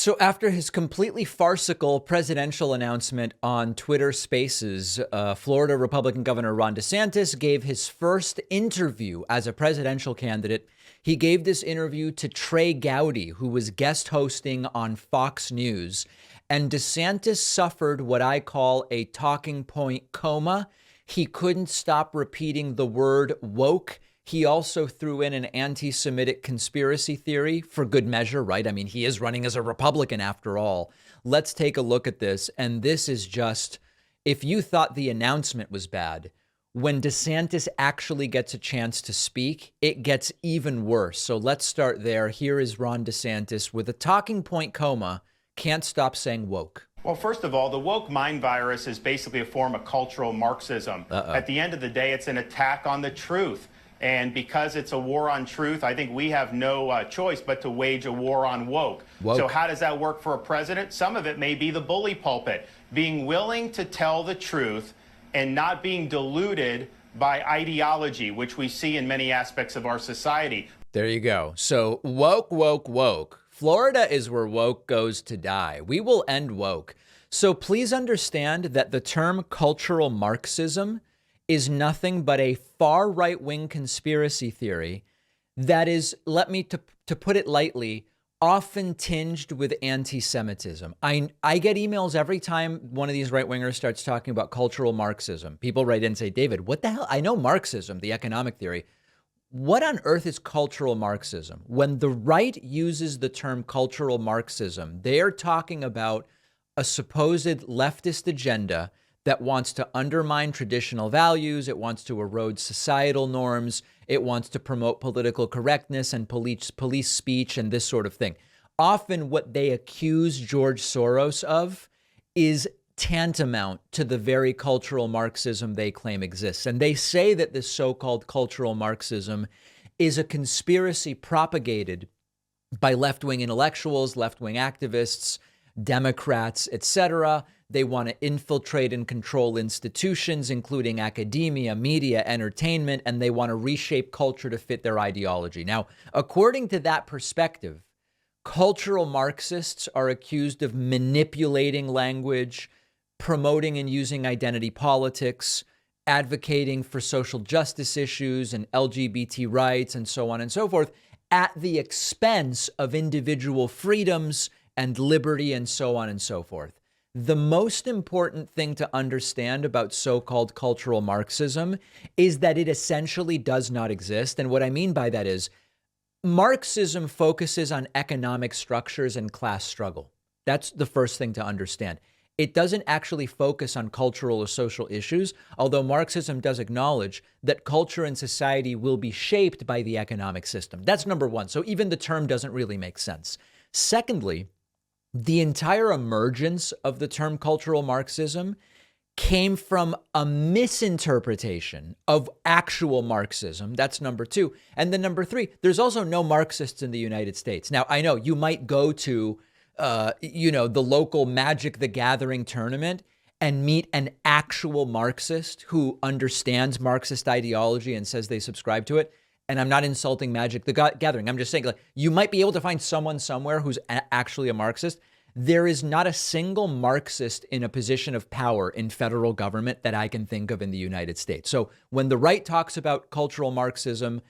So after his completely farcical presidential announcement on Twitter Spaces, Florida Republican Governor Ron DeSantis gave his first interview as a presidential candidate. He gave this interview to Trey Gowdy, who was guest hosting on Fox News. And DeSantis suffered what I call a talking point coma. He couldn't stop repeating the word woke. He also threw in an anti-Semitic conspiracy theory for good measure, right? I mean, he is running as a Republican after all. Let's take a look at this. And this is just, if you thought the announcement was bad, when DeSantis actually gets a chance to speak, it gets even worse. So let's start there. Here is Ron DeSantis with a talking point coma. Can't stop saying woke. Well, first of all, the woke mind virus is basically a form of cultural Marxism. At the end of the day, it's an attack on the truth. And because it's a war on truth, I think we have no choice but to wage a war on woke. So how does that work for a president? Some of it may be the bully pulpit, being willing to tell the truth and not being deluded by ideology, which we see in many aspects of our society. There you go. So woke, woke, woke. Florida is where woke goes to die. We will end woke. So please understand that the term cultural Marxism is nothing but a far right-wing conspiracy theory that is, let me to put it lightly, often tinged with anti-Semitism. I get emails every time one of these right-wingers starts talking about cultural Marxism. People write in and say, David, what the hell? I know Marxism, the economic theory. What on earth is cultural Marxism? When the right uses the term cultural Marxism, they are talking about a supposed leftist agenda that wants to undermine traditional values. It wants to erode societal norms. It wants to promote political correctness and police speech and this sort of thing. Often what they accuse George Soros of is tantamount to the very cultural Marxism they claim exists. And they say that this so-called cultural Marxism is a conspiracy propagated by left-wing intellectuals, left-wing activists, Democrats, etc. They want to infiltrate and control institutions, including academia, media, entertainment, and they want to reshape culture to fit their ideology. Now, according to that perspective, cultural Marxists are accused of manipulating language, promoting and using identity politics, advocating for social justice issues and LGBT rights and so on and so forth at the expense of individual freedoms and liberty and so on and so forth. The most important thing to understand about so-called cultural Marxism is that it essentially does not exist. And what I mean by that is Marxism focuses on economic structures and class struggle. That's the first thing to understand. It doesn't actually focus on cultural or social issues, although Marxism does acknowledge that culture and society will be shaped by the economic system. That's number one. So even the term doesn't really make sense. Secondly, the entire emergence of the term cultural Marxism came from a misinterpretation of actual Marxism. That's number two. And then number three, there's also no Marxists in the United States. Now, I know you might go to, the local Magic the Gathering tournament and meet an actual Marxist who understands Marxist ideology and says they subscribe to it. And I'm not insulting Magic the Gathering. I'm just saying, like, you might be able to find someone somewhere who's actually a Marxist. There is not a single Marxist in a position of power in federal government that I can think of in the United States. So when the right talks about cultural Marxism,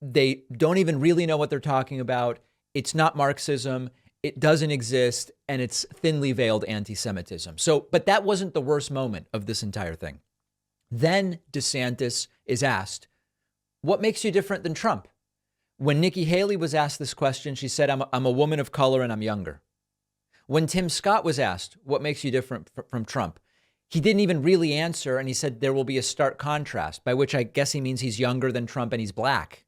they don't even really know what they're talking about. It's not Marxism. It doesn't exist. And it's thinly veiled anti-Semitism. So, but that wasn't the worst moment of this entire thing. Then DeSantis is asked, what makes you different than Trump? When Nikki Haley was asked this question, she said, I'm a woman of color and I'm younger. When Tim Scott was asked, what makes you different from Trump? He didn't even really answer. And he said, there will be a stark contrast, by which I guess he means he's younger than Trump and he's black.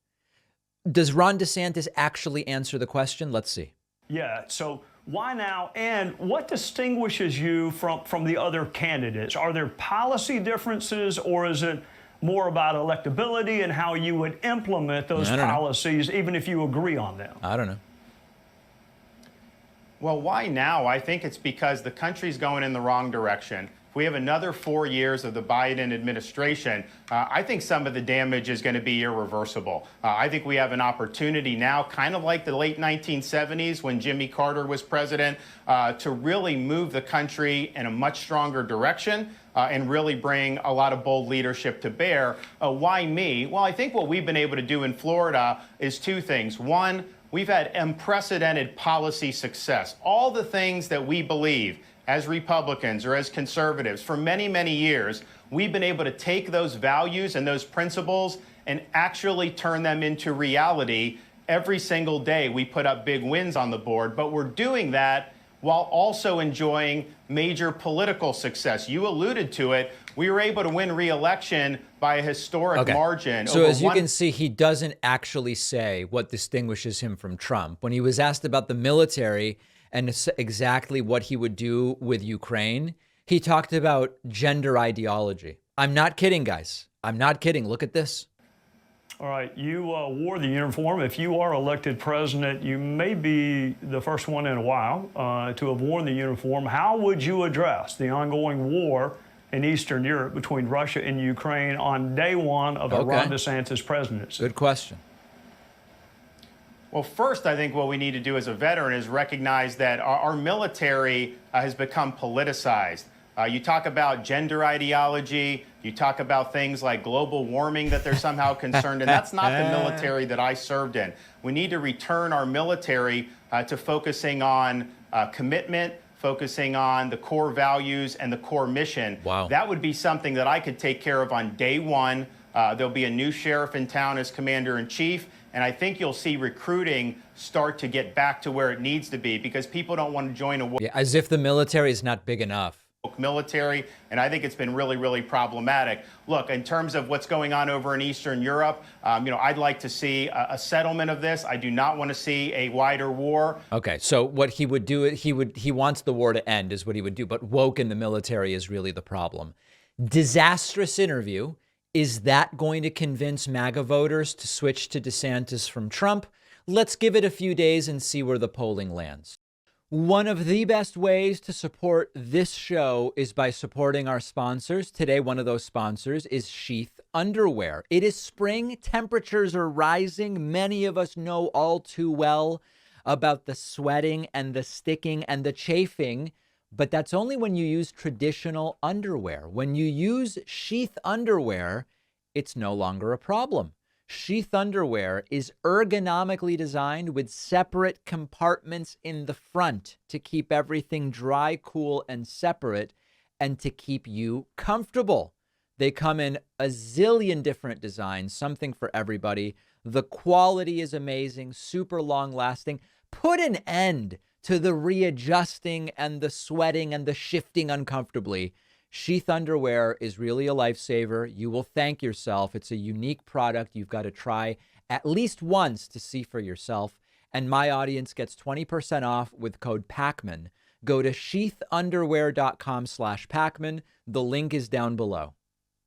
Does Ron DeSantis actually answer the question? Let's see. Yeah. So why now? And what distinguishes you from the other candidates? Are there policy differences, or is it more about electability and how you would implement those policies, even if you agree on them? I don't know. Well, why now? I think it's because the country's going in the wrong direction. if we have another 4 years of the Biden administration, I think some of the damage is going to be irreversible. I think we have an opportunity now, kind of like the late 1970s when Jimmy Carter was president, to really move the country in a much stronger direction. And really bring a lot of bold leadership to bear. Why me? Well, I think what we've been able to do in Florida is two things. One, we've had unprecedented policy success. All the things that we believe as Republicans or as conservatives for many, many years, we've been able to take those values and those principles and actually turn them into reality. Every single day we put up big wins on the board, but we're doing that while also enjoying major political success. You alluded to it. We were able to win re-election by a historic margin. So as you can see, he doesn't actually say what distinguishes him from Trump. When he was asked about the military and exactly what he would do with Ukraine, he talked about gender ideology. I'm not kidding, guys. I'm not kidding. Look at this. All right, you wore the uniform. If you are elected president, you may be the first one in a while to have worn the uniform. How would you address the ongoing war in Eastern Europe between Russia and Ukraine on day one of the Ron DeSantis presidency? Good question. Well, first, I think what we need to do as a veteran is recognize that our military has become politicized. You talk about gender ideology, you talk about things like global warming that they're somehow concerned, and that's not the military that I served in. We need to return our military to focusing on commitment, focusing on the core values and the core mission. Wow. That would be something that I could take care of on day one. There'll be a new sheriff in town as commander-in-chief, and I think you'll see recruiting start to get back to where it needs to be because people don't want to join a war. Yeah, as if the military is not big enough. Military, and I think it's been really, really problematic. Look, in terms of what's going on over in Eastern Europe, I'd like to see a settlement of this. I do not want to see a wider war. Okay, so what he would do, he wants the war to end is what he would do, but woke in the military is really the problem. Disastrous interview. Is that going to convince MAGA voters to switch to DeSantis from Trump? Let's give it a few days and see where the polling lands. One of the best ways to support this show is by supporting our sponsors. Today, one of those sponsors is Sheath Underwear. It is spring. Temperatures are rising. Many of us know all too well about the sweating and the sticking and the chafing, but that's only when you use traditional underwear. When you use Sheath Underwear, it's no longer a problem. Sheath Underwear is ergonomically designed with separate compartments in the front to keep everything dry, cool, and separate, and to keep you comfortable. They come in a zillion different designs, something for everybody. The quality is amazing, super long lasting. Put an end to the readjusting and the sweating and the shifting uncomfortably. Sheath Underwear is really a lifesaver. You will thank yourself. It's a unique product you've got to try at least once to see for yourself. And my audience gets 20% off with code PACMAN. Go to sheathunderwear.com/PACMAN. The link is down below.